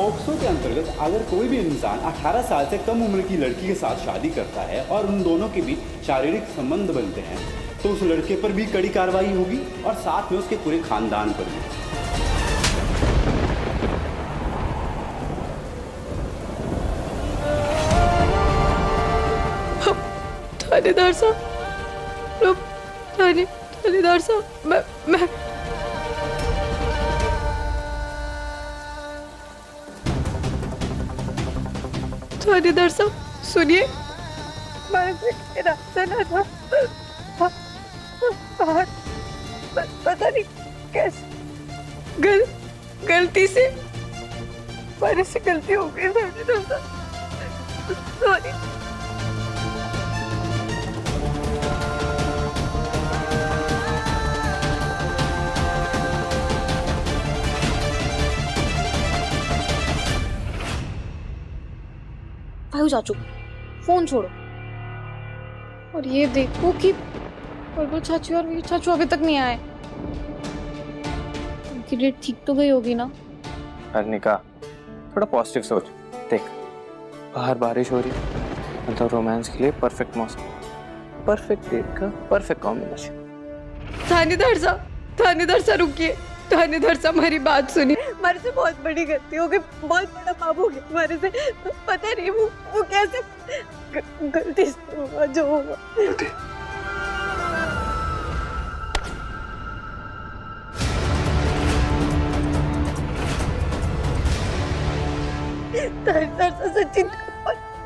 POCSO के अंतर्गत अगर कोई भी इंसान 18 साल से कम उम्र की लड़की के साथ शादी करता है और उन दोनों के बीच शारीरिक संबंध बनते हैं तो उस लड़के पर भी कड़ी कार्रवाई होगी और साथ में उसके पूरे खानदान पर भी। थानेदार साहब, थानेदार साहब, मैं थानेदार साहब सुनिए, रास्ता ना था, पता नहीं कैसे गलती से मेरे से गलती हो गई। थानेदार साहब सॉरी। भाई चाचू फोन छोड़ो और ये देखो कि बुलबुल चाचू और वीर चाचू अभी तक नहीं आए। उनकी डेट ठीक तो गई होगी ना? अर्निका थोड़ा पॉजिटिव सोच। देख बाहर बारिश हो रही है, मतलब रोमांस के लिए परफेक्ट मौसम, परफेक्ट डेट का परफेक्ट कॉम्बिनेशन। थानेदार साहब रुकिए। थानेदार साहब हमारी बात सुनिए। हमारे से बहुत बड़ी गलती हो गई, बहुत बड़ा पाप हो गया हमारे से। पता नहीं वो कैसे गलती से होगा जो होगा। थानेदार साहब सचिन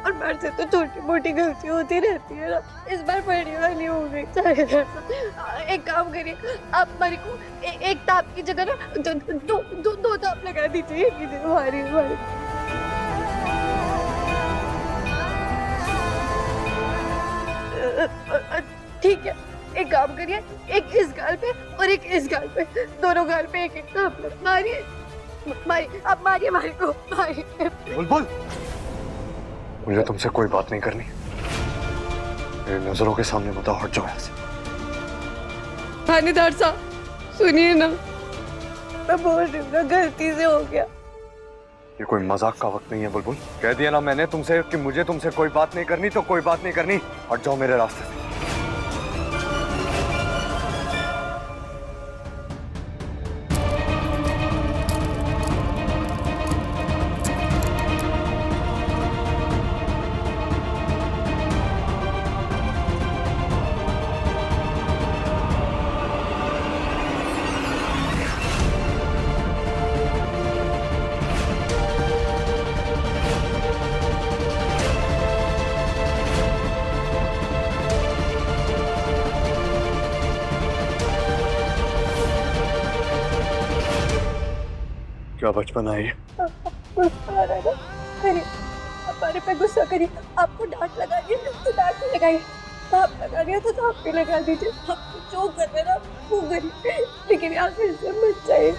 और मेरे से तो छोटी मोटी गलती होती रहती है ना, इस बार बड़ी वाली हो गई। थानेदार साहब एक काम करिए, आप हमारे को एक ताप की जगह ना दो ताप लगा दीजिए हमारी। ठीक है, एक काम करिए, एक इस गाल पे और एक इस गाल पे, दोनों गाल पे एक एक ताप मारिए। आप मारिए हमारे को, मारिए। बुलबुल मुझे तुमसे कोई बात नहीं करनी, मेरी नजरों के सामने मत आओ, हट जाओ यहाँ से। थानेदार साहब सुनिए ना, मैं बोल रही हूँ ना गलती से हो गया। ये कोई मजाक का वक्त नहीं है बुलबुल, कह दिया ना मैंने तुमसे कि मुझे तुमसे कोई बात नहीं करनी तो कोई बात नहीं करनी, हट जाओ मेरे रास्ते से। क्या बचपन है ये? हमारे पे गुस्सा करिए, आपको डांट लगाइए तो डांट भी लगाइए, आप लगा दिया तो आप भी लगा दीजिए, आपको जो करना ना वो करिए, लेकिन यहाँ से इससे मत जाइए।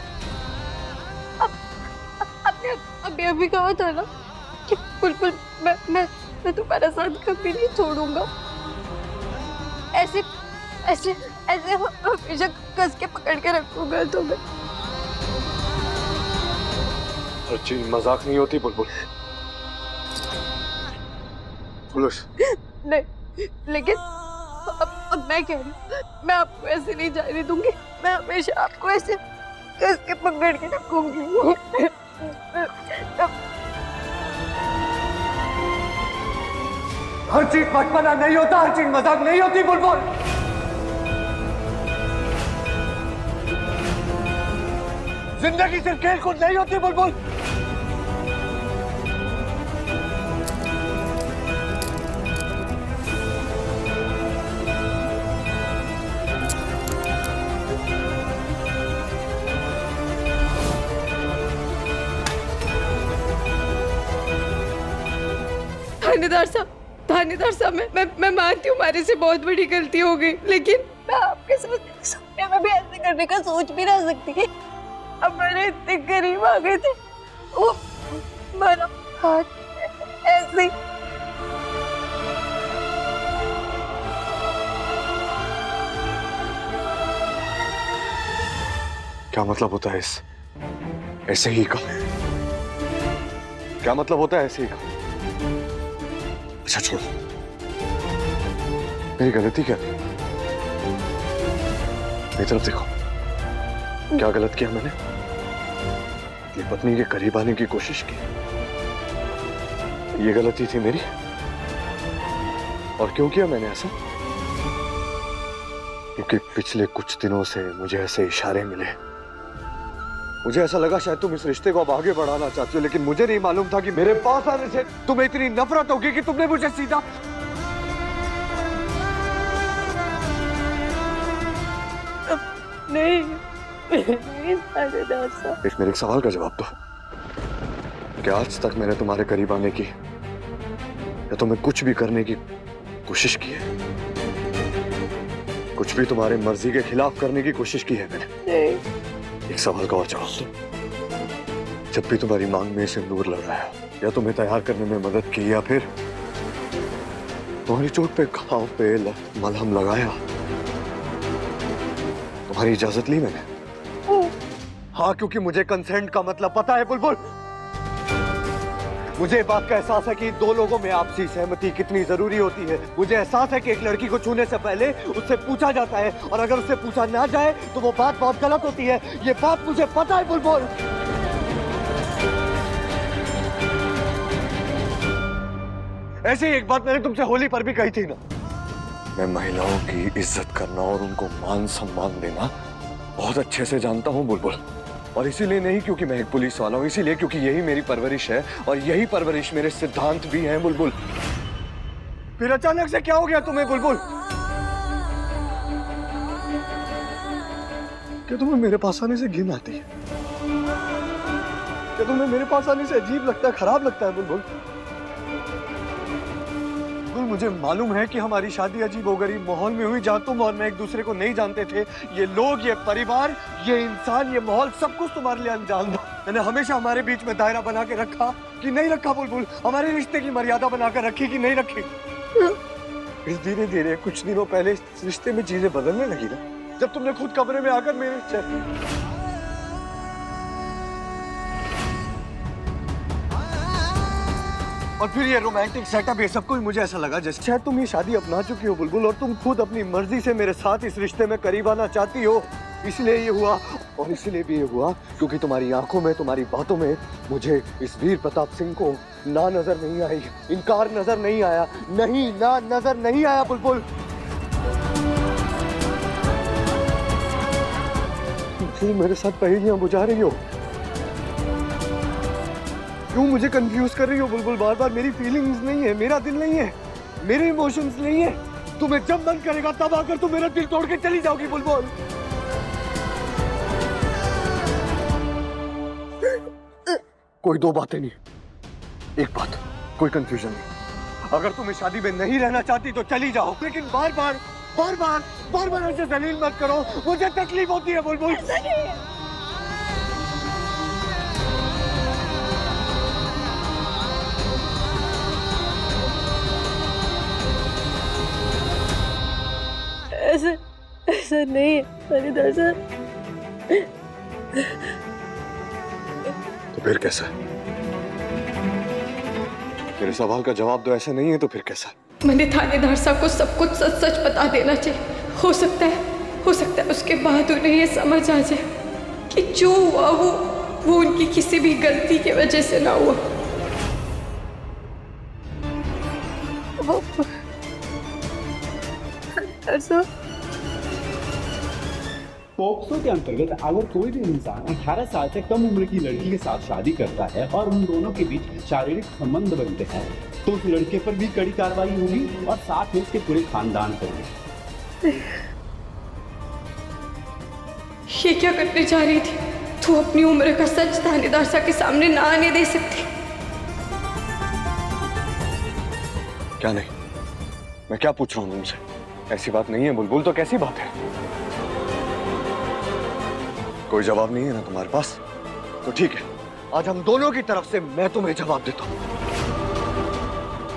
आपने अभी कहा था ना कि बुलबुल मैं तुम्हारा साथ कभी नहीं छोड़ूंगा। ऐसे ऐसे ऐसे हमेशा कस के पकड़ के रखूंगा तुम्हें। हर चीज मजाक नहीं होती बुलबुल। पुलिस नहीं, लेकिन अब मैं कह रही हूँ, मैं आपको ऐसे नहीं जाने दूंगी, मैं हमेशा आपको ऐसे कस के पकड़ के रखूंगी। हर चीज बचपना नहीं होता, हर चीज मजाक नहीं होती बुलबुल। जिंदगी सिर्फ खेल कूद नहीं होती बुलबुल। थानेदार साहब मैं मानती हूँ हमारे से बहुत बड़ी गलती हो गई, लेकिन मैं आपके साथ सपने में भी ऐसे करने का सोच भी ना सकती। हमारे इतने करीब आ गए थे, वो हमारा हाथ ऐसे। क्या मतलब होता है इस ऐसे ही का? क्या मतलब होता है ऐसे ही का? अच्छा छोड़ो, मेरी गलती क्या थी? मेरी तरफ देखो, क्या गलत किया मैंने? अपनी पत्नी के करीब आने की कोशिश की, ये गलती थी मेरी। और क्यों किया मैंने ऐसा? क्योंकि पिछले कुछ दिनों से मुझे ऐसे इशारे मिले, मुझे ऐसा लगा शायद तुम इस रिश्ते को अब आगे बढ़ाना चाहती हो, लेकिन मुझे नहीं मालूम था कि मेरे पास आने से तुम्हें इतनी नफरत होगी कि तुमने मुझे सीधा नहीं तानेदार एक मेरे एक सवाल का जवाब दो। क्या आज तक मैंने तुम्हारे करीब आने की या तुम्हें कुछ भी करने की कोशिश की है? कुछ भी तुम्हारे मर्जी के खिलाफ करने की कोशिश की है मैंने? एक सवाल का और जवाब दो। जब भी तुम्हारी मांग में सिंदूर लगाया या तुम्हें तैयार करने में मदद की या फिर तुम्हारी चोट पे घाव पे मलहम लगाया, तुम्हारी इजाजत ली मैंने? हाँ, क्योंकि मुझे कंसेंट का मतलब पता है बुलबुल। मुझे इस बात का एहसास है कि दो लोगों में आपसी सहमति कितनी जरूरी होती है। मुझे एहसास है कि एक लड़की को छूने से पहले उससे पूछा जाता है, और अगर उससे पूछा ना जाए तो वो बात बहुत गलत होती है। ये बात मुझे पता है बुलबुल। ऐसे ही एक बात मैंने तुमसे होली पर भी कही थी ना, मैं महिलाओं की इज्जत करना और उनको मान सम्मान देना बहुत अच्छे से जानता हूँ बुलबुल। और इसीलिए नहीं क्योंकि मैं एक पुलिस वाला हूँ, इसीलिए क्योंकि यही मेरी परवरिश है और यही परवरिश मेरे सिद्धांत भी हैं बुलबुल। फिर अचानक से क्या हो गया तुम्हें बुलबुल? क्या तुम्हें मेरे पास आने से घिन आती है? क्या तुम्हें मेरे पास आने से अजीब लगता है, खराब लगता है बुलबुल? मुझे मालूम है कि हमारी शादी अजीब व गरीब माहौल में हुई, जहां तुम और मैं एक दूसरे को नहीं जानते थे। ये लोग, ये परिवार, ये इंसान, ये माहौल, सब कुछ तुम्हारे लिए अनजान था। मैंने हमेशा हमारे बीच में दायरा बना के रखा कि नहीं रखा बुलबुल? हमारे रिश्ते की मर्यादा बनाकर रखी कि नहीं रखी? फिर धीरे धीरे कुछ दिनों पहले इस रिश्ते में चीजें बदलने लगी ना, जब तुमने खुद कमरे में आकर मेरे और फिर ये रोमांटिक सेटअप, ये सब कुछ मुझे ऐसा लगा जैसे शायद तुम ये शादी अपना चुकी हो बुलबुल, और तुम खुद अपनी मर्जी से मेरे साथ इस रिश्ते में करीब आना चाहती हो। इसलिए ये हुआ, और इसलिए भी ये हुआ क्योंकि तुम्हारी आंखों में, तुम्हारी बातों में मुझे इस वीर प्रताप सिंह को ना नजर नहीं आई, इनकार नजर नहीं आया, नहीं ना नजर नहीं आया बुलबुल। तुम मेरे साथ पहेलियां बुझा रही हो, क्यों मुझे कंफ्यूज कर रही हो बुलबुल बार बार? मेरी फीलिंग्स नहीं है, मेरा दिल नहीं है, मेरे इमोशंस नहीं है। तुम्हें जब मन करेगा तब आकर तुम मेरा दिल तोड़ के चली जाओगी बुलबुल। कोई दो बातें नहीं, एक बात, कोई कंफ्यूजन नहीं। अगर तुम इस शादी में नहीं रहना चाहती तो चली जाओ, लेकिन बार बार ऐसे जलील मत करो, मुझे तकलीफ होती है बुलबुल। ऐसा नहीं है तानेदार सर। तो फिर कैसा है? मेरे सवाल का जवाब दो। ऐसा नहीं है तो फिर कैसा है? मैंने थानेदार साहब को सब कुछ सच सच बता देना चाहिए। हो सकता है उसके बाद उन्हें ये समझ आ जाए कि जो हुआ वो उनकी किसी भी गलती की वजह से ना हुआ। पोक्सो के अंतर्गत अगर कोई भी इंसान 18 साल से कम उम्र की लड़की के साथ शादी करता है और उन दोनों के बीच शारीरिक संबंध बनते हैं तो उस लड़के पर भी कड़ी कार्रवाई होगी और साथ में उसके पूरे खानदान पर भी। ये क्या करने जा रही थी? तू अपनी उम्र का सच थानेदार साहब के सामने ना आने दे सकती। क्या नहीं? मैं क्या पूछ रहा हूँ तुमसे? ऐसी बात नहीं है बुलबुल, तो कैसी बात है? कोई जवाब नहीं है ना तुम्हारे पास? तो ठीक है, आज हम दोनों की तरफ से मैं तुम्हें जवाब देता हूँ।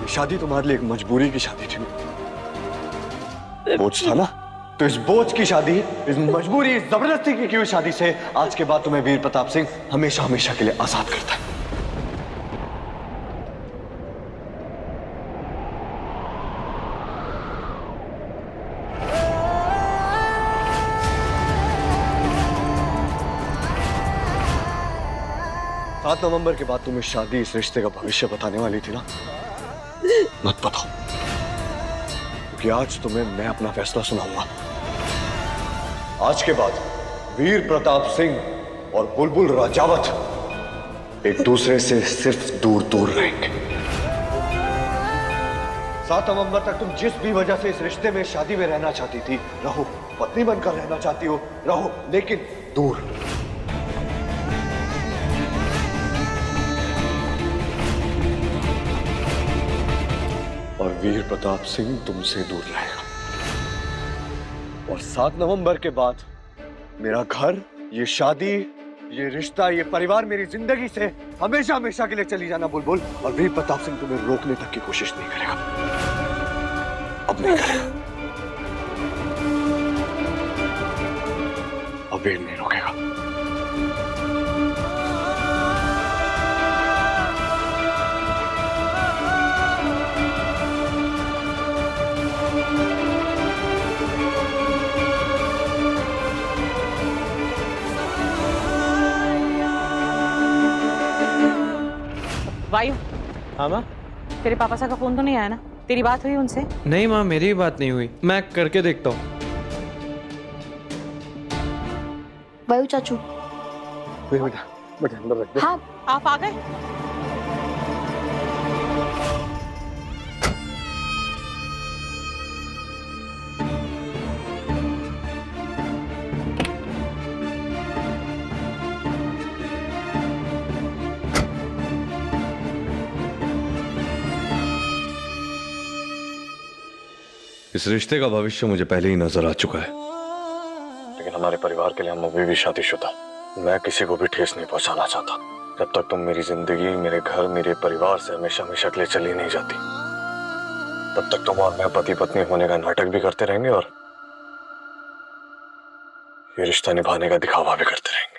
ये शादी तुम्हारे लिए एक मजबूरी की शादी थी, बोझ था ना? तो इस बोझ की शादी, इस मजबूरी, इस जबरदस्ती की हुई शादी से आज के बाद तुम्हें वीर प्रताप सिंह हमेशा हमेशा के लिए आजाद करता है। 7 नवंबर के बाद तुम इस शादी, इस रिश्ते का भविष्य बताने वाली थी ना? मत बताओ, क्योंकि आज तुम्हें मैं अपना फैसला सुनाऊंगा। आज के बाद वीर प्रताप सिंह और बुलबुल राजावत एक दूसरे से सिर्फ दूर दूर रहेंगे। 7 नवंबर तक तुम जिस भी वजह से इस रिश्ते में, शादी में रहना चाहती थी, रहो। पत्नी बनकर रहना चाहती हो, रहो, लेकिन दूर। और वीर प्रताप सिंह तुमसे दूर रहेगा। और 7 नवंबर के बाद मेरा घर, ये शादी, ये रिश्ता, ये परिवार मेरी जिंदगी से हमेशा हमेशा के लिए चली जाना बुलबुल। और वीर प्रताप सिंह तुम्हें रोकने तक की कोशिश नहीं करेगा, अब नहीं करेगा, अब वीर नहीं रोकेगा। वायु, हाँ माँ? तेरे पापा सा का फोन तो नहीं आया ना? तेरी बात हुई उनसे? नहीं माँ, मेरी भी बात नहीं हुई। मैं करके देखता हूँ। वायु चाचू। बेटा अंदर रख दे। हाँ, आप आ गए? इस रिश्ते का भविष्य मुझे पहले ही नजर आ चुका है, लेकिन हमारे परिवार के लिए हम अभी भी शादीशुदा। मैं किसी को भी ठेस नहीं पहुंचाना चाहता। जब तक तुम मेरी जिंदगी, मेरे घर, मेरे परिवार से हमेशा हमेशा के लिए चली नहीं जाती, तब तक तुम और मैं पति पत्नी होने का नाटक भी करते रहेंगे और ये रिश्ता निभाने का दिखावा भी करते रहेंगे।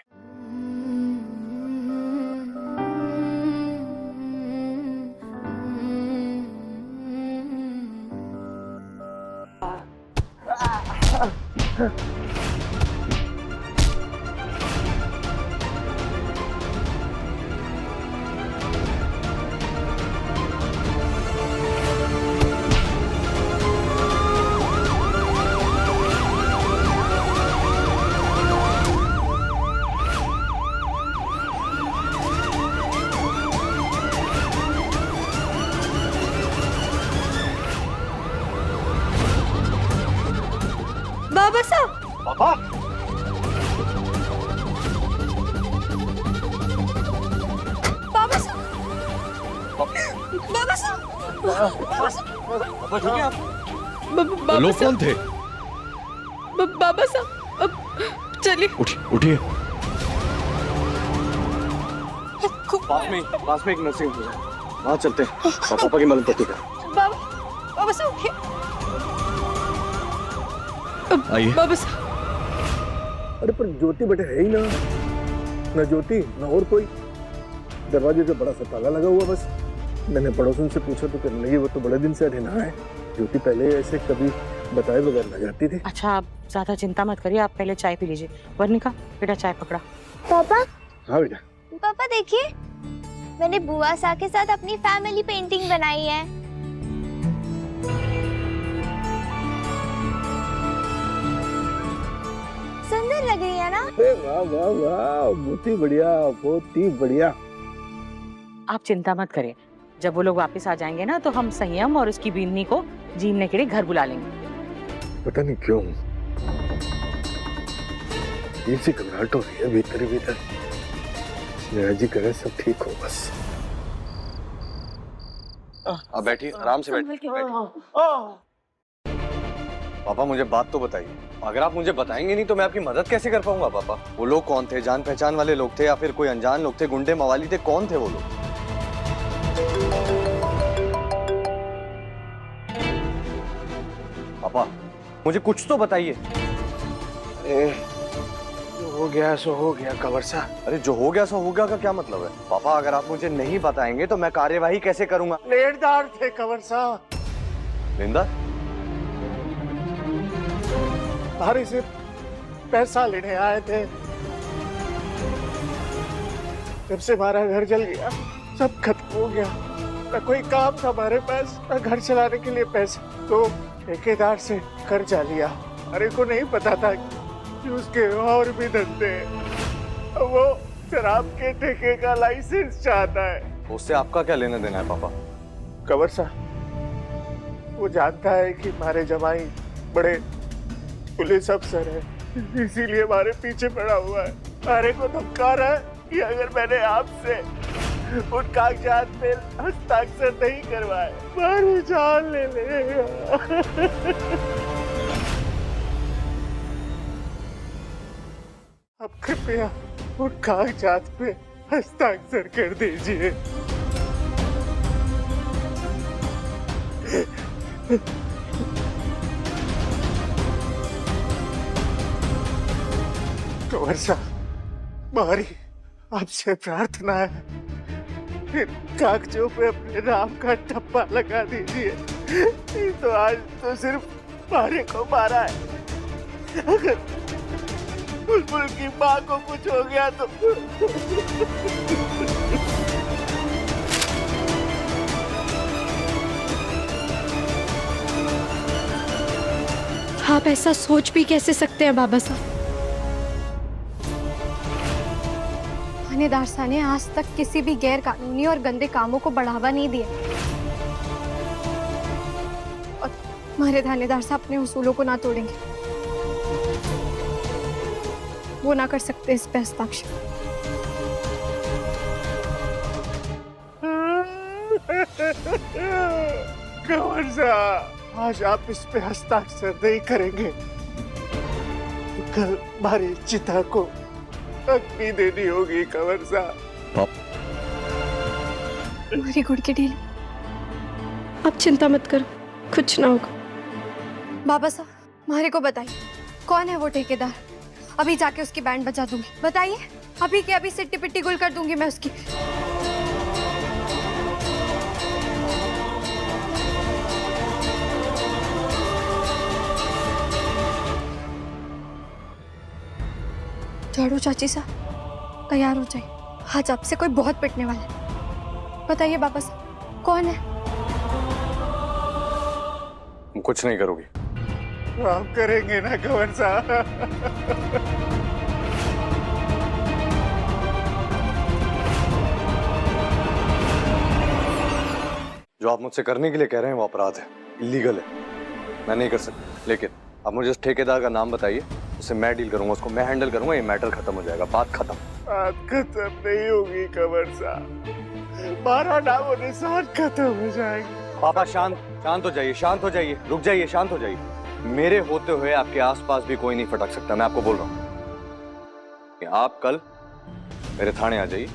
बाबा साहब, पापा, बाबा साहब, बाबा साहब, लोग कौन थे? बाबा साहब, अब चलिए। उठिए। पास में एक नर्सिंग होम है, वहाँ चलते हैं। पापा की मलम पट्टी का। बाबा साहब उठिए। आइए। बाबा साहब, अरे पर ज्योति बेटे है ही ना, ना ज्योति ना और कोई। दरवाजे पे बड़ा सा ताला लगा हुआ बस। मैंने पड़ोसन से पूछा तो कहने लगी वो तो बड़े दिन से अधीना है। ज्योति पहले ऐसे कभी बताए बगैर न जाती थी। अच्छा आप ज्यादा चिंता मत करिए, आप पहले चाय पी लीजिए। वर्णिका बेटा चाय पकड़ा। पापा, हाँ बेटा। पापा देखिए, मैंने बुआ सा के साथ अपनी फैमिली पेंटिंग बनाई है। सुंदर लग रही है ना? वाह वाह वाह, बहुत ही बढ़िया, बहुत ही बढ़िया। आप चिंता मत करिए, जब वो लोग वापस आ जाएंगे ना तो हम संयम और उसकी बींदनी को जीने के लिए घर बुला लेंगे। पता नहीं क्यों ये सी घबराहट हो रही है भीतर ही भीतर। स्नेहा जी करे सब ठीक हो बस। आप बैठिए, आराम से बैठिए। पापा मुझे बात तो बताइए। अगर आप मुझे बताएंगे नहीं तो मैं आपकी मदद कैसे कर पाऊंगा पापा? वो लोग कौन थे? जान पहचान वाले लोग थे या फिर कोई अनजान लोग थे? गुंडे मवाली थे? कौन थे वो लोग? पापा मुझे कुछ तो बताइए। हो गया सो हो गया कंवर सा। अरे जो हो गया सो हो गया का क्या मतलब है? पापा अगर आप मुझे नहीं बताएंगे तो मैं कार्यवाही कैसे करूंगा? लेनदार थे कंवर सा। लेनदार? तारी से पैसा लेने आए थे। जब से हमारा घर जल गया सब खत्म हो गया। ना कोई काम था हमारे पास, ना घर चलाने के लिए पैसे, तो ठेकेदार से कर्जा लिया। अरे को नहीं पता था कि उसके और भी धंधे हैं। वो शराब के ठेके का लाइसेंस चाहता है। उससे आपका क्या लेना देना है पापा? कंवर साहब, वो जानता है कि हमारे जमाई बड़े पुलिस अफसर है, इसीलिए हमारे पीछे पड़ा हुआ है। हमारे को धमका रहा है कि अगर मैंने आपसे उन कागजात पे हस्ताक्षर नहीं करवाए हमारी जान ले लेगा। अब कृपया उन कागजात पे हस्ताक्षर कर दीजिए। कंवर साहब, हमारी आपसे प्रार्थना है, इन कागजों पे अपने नाम का ठप्पा लगा दीजिए। नहीं तो आज तो सिर्फ मारे को मारा है, अगर बुलबुल की माँ को कुछ हो गया तो आप ऐसा सोच भी कैसे सकते हैं बाबा साहब? थानेदार साहब ने आज तक किसी भी गैर कानूनी और गंदे कामों को बढ़ावा नहीं दिया और हमारे थानेदार साहब अपने उसूलों को ना तोड़ेंगे। वो ना कर सकते इस पे हस्ताक्षर। कंवर साहब, आज आप इस पे हस्ताक्षर नहीं करेंगे तो कल हमारी चिता को अग्नि देनी होगी। कंवर साहब, मेरी गुड़ की ढील, आप चिंता मत करो, कुछ ना होगा। बाबा साहब, हमारे को बताइए कौन है वो ठेकेदार? अभी जाके उसकी बैंड बजा दूंगी। बताइए, अभी के अभी सिट्टी पिट्टी गुल कर दूंगी मैं उसकी। झाड़ू चाची साहब, तैयार हो जाइए, आज आपसे कोई बहुत पिटने वाला है। बताइए बाबा साहब, कौन है? कुछ नहीं करोगी? आप करेंगे ना कंवर साहब? जो आप मुझसे करने के लिए कह रहे हैं वो अपराध है, इलीगल है, मैं नहीं कर सकता। लेकिन आप मुझे उस ठेकेदार का नाम बताइए, उससे मैं डील करूंगा, उसको मैं हैंडल करूंगा, ये मैटर खत्म हो जाएगा, बात खत्म। बात खत्म नहीं होगी कंवर साहब, हमारा नाम निशान खत्म हो जाएगा। पापा शांत हो जाइए, शांत हो जाइए, रुक जाइए, शांत हो जाइए। मेरे होते हुए आपके आसपास भी कोई नहीं फटक सकता, मैं आपको बोल रहा हूँ। आप कल मेरे थाने आ जाइए,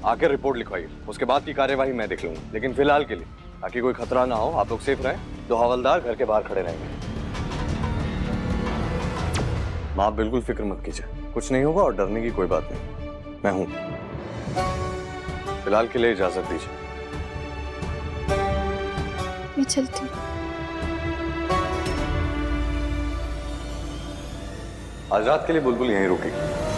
आके रिपोर्ट लिखवाइए, उसके बाद की कार्यवाही मैं देख लूंगा। लेकिन फिलहाल के लिए, ताकि कोई खतरा ना हो, आप लोग सेफ रहें, तो हवलदार घर के बाहर खड़े रहेंगे। आप बिल्कुल फिक्र मत कीजिए, कुछ नहीं होगा और डरने की कोई बात नहीं, मैं हूं। फिलहाल के लिए इजाजत दीजिए। मैं चलती हूँ। आज रात के लिए बुलबुल यहीं रुकेगी।